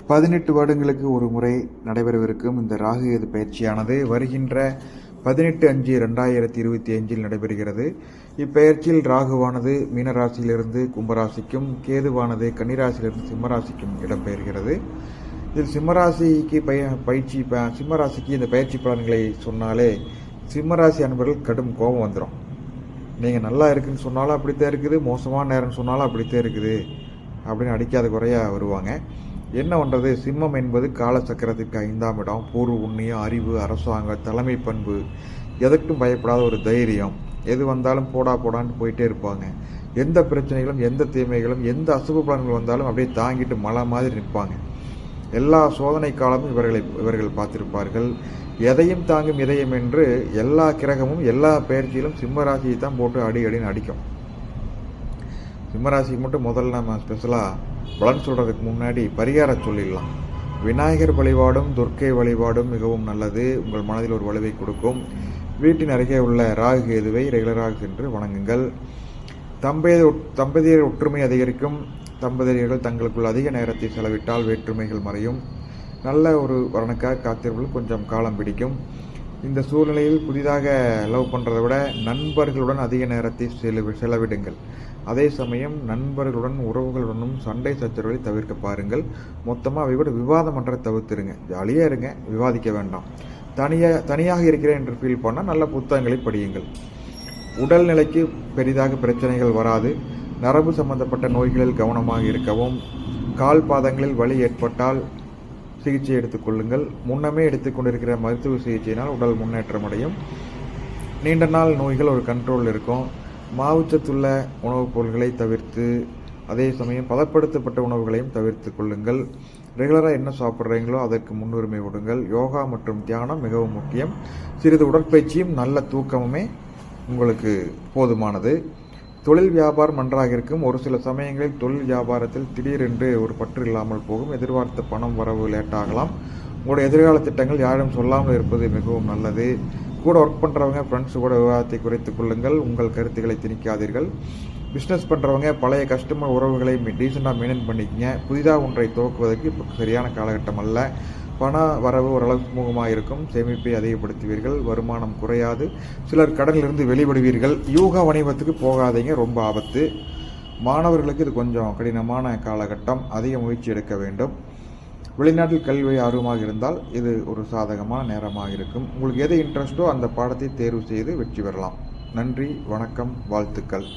18 வருடங்களுக்கு ஒரு முறை நடைபெறவிருக்கும் இந்த ராகு கேது பயிற்சியானது வருகின்ற 18/5/2025 நடைபெறுகிறது. இப்பெயர்ச்சியில் ராகுவானது மீனராசியிலிருந்து கும்பராசிக்கும், கேதுவானது கன்னிராசியிலிருந்து சிம்மராசிக்கும் இடம்பெயர்கிறது. இதில் சிம்மராசிக்கு சிம்மராசிக்கு இந்த பயிற்சி பலன்களை சொன்னாலே சிம்மராசி அன்பர்கள் கடும் கோபம் வந்துடும். நீங்கள் நல்லா இருக்குன்னு சொன்னாலும் அப்படித்தான் இருக்குது, மோசமான நேரம்னு சொன்னாலும் அப்படித்தான் இருக்குது அப்படின்னு அடிக்காத குறையாக வருவாங்க. என்ன பண்ணுறது, சிம்மம் என்பது காலச்சக்கரத்திற்கு 5ஆம் இடம். பூர்வ புண்ணியம், அறிவு, அரசாங்கம், தலைமை பண்பு, எதற்கும் பயப்படாத ஒரு தைரியம், எது வந்தாலும் போடான்னு போயிட்டே இருப்பாங்க. எந்த பிரச்சனைகளும், எந்த தீமைகளும், எந்த அசுப பலன்கள் வந்தாலும் அப்படியே தாங்கிட்டு மலை மாதிரி நிற்பாங்க. எல்லா சோதனை காலமும் இவர்கள் பார்த்திருப்பார்கள். எதையும் தாங்கும் இதயம் என்று எல்லா கிரகமும் எல்லா பயிற்சியிலும் சிம்மராசியை தான் போட்டு அடின்னு அடிக்கும். சிம்மராசிக்கு மட்டும் முதல்ல நம்ம ஸ்பெஷலாக பலன் சொல்கிறதுக்கு முன்னாடி பரிகாரம் சொல்லிடலாம். விநாயகர் வழிபாடும் துர்க்கை வழிபாடும் மிகவும் நல்லது. உங்கள் மனதில் ஒரு வலுவை கொடுக்கும். வீட்டின் அருகே உள்ள ராகு கேதுவை ரெகுலராக சென்று வணங்குங்கள். தம்பதியர் ஒற்றுமை அதிகரிக்கும். தம்பதியர்கள் தங்களுக்குள் அதிக நேரத்தை செலவிட்டால் வேற்றுமைகள் மறையும். நல்ல ஒரு வரனுக்காக காத்திருப்பது கொஞ்சம் காலம் பிடிக்கும். இந்த சூழ்நிலையில் புதிதாக லவ் பண்ணுறதை விட நண்பர்களுடன் அதிக நேரத்தை செலவிடுங்கள். அதே சமயம் நண்பர்களுடன் உறவுகளுடனும் சண்டை சச்சரவுகளை தவிர்க்க பாருங்கள். மொத்தமாக அவை கூட விவாதம் பண்ணுறதை தவிர்த்துருங்க. ஜாலியாக இருங்க, விவாதிக்க வேண்டாம். தனியாக இருக்கிறேன் என்று ஃபீல் பண்ணால் நல்ல புத்தகங்களை படியுங்கள். உடல்நிலைக்கு பெரிதாக பிரச்சனைகள் வராது. நரம்பு சம்பந்தப்பட்ட நோய்களில் கவனமாக இருக்கவும். கால் பாதங்களில் வலி ஏற்பட்டால் சிகிச்சை எடுத்துக்கொள்ளுங்கள். முன்னமே எடுத்துக்கொண்டிருக்கிற மருத்துவ சிகிச்சையினால் உடல் முன்னேற்றம் அடையும். நீண்ட நாள் நோய்கள் ஒரு கண்ட்ரோல் இருக்கும். மாவுச்சத்துள்ள உணவுப் பொருட்களை தவிர்த்து, அதே சமயம் பதப்படுத்தப்பட்ட உணவுகளையும் தவிர்த்து கொள்ளுங்கள். ரெகுலராக என்ன சாப்பிட்றீங்களோ அதற்கு முன்னுரிமை கொடுங்கள். யோகா மற்றும் தியானம் மிகவும் முக்கியம். சிறிது உடற்பயிற்சியும் நல்ல தூக்கமுமே உங்களுக்கு போதுமானது. தொழில் வியாபாரம் நன்றாக இருக்கும். ஒரு சில சமயங்களில் தொழில் வியாபாரத்தில் திடீரென்று ஒரு பற்று இல்லாமல் போகும். எதிர்பார்த்த பணம் வரவு லேட்டாகலாம். உங்களுடைய எதிர்கால திட்டங்கள் யாரும் சொல்லாமல் இருப்பது மிகவும் நல்லது. கூட ஒர்க் பண்ணுறவங்க ஃப்ரெண்ட்ஸு கூட விவாதத்தை குறைத்துக் கொள்ளுங்கள். உங்கள் கருத்துக்களை திணிக்காதீர்கள். பிஸ்னஸ் பண்ணுறவங்க பழைய கஸ்டமர் உறவுகளை டீசெண்டாக மெயின்டைன் பண்ணிக்கங்க. புதிதாக ஒன்றை துவக்குவதற்கு இப்போ சரியான காலகட்டம் அல்ல. பண வரவு ஓரளவு சுமூகமாக இருக்கும். சேமிப்பை அதிகப்படுத்துவீர்கள். வருமானம் குறையாது. சிலர் கடனிலிருந்து வெளிப்படுவீர்கள். யூக வணிகத்துக்கு போகாதீங்க, ரொம்ப ஆபத்து. மாணவர்களுக்கு இது கொஞ்சம் கடினமான காலகட்டம். அதிக முயற்சி எடுக்க வேண்டும். வெளிநாட்டில் கல்வி ஆர்வமாக இருந்தால் இது ஒரு சாதகமான நேரமாக இருக்கும். உங்களுக்கு எது இன்ட்ரெஸ்ட்டோ அந்த பாடத்தை தேர்வு செய்து வெற்றி பெறலாம். நன்றி, வணக்கம், வாழ்த்துக்கள்.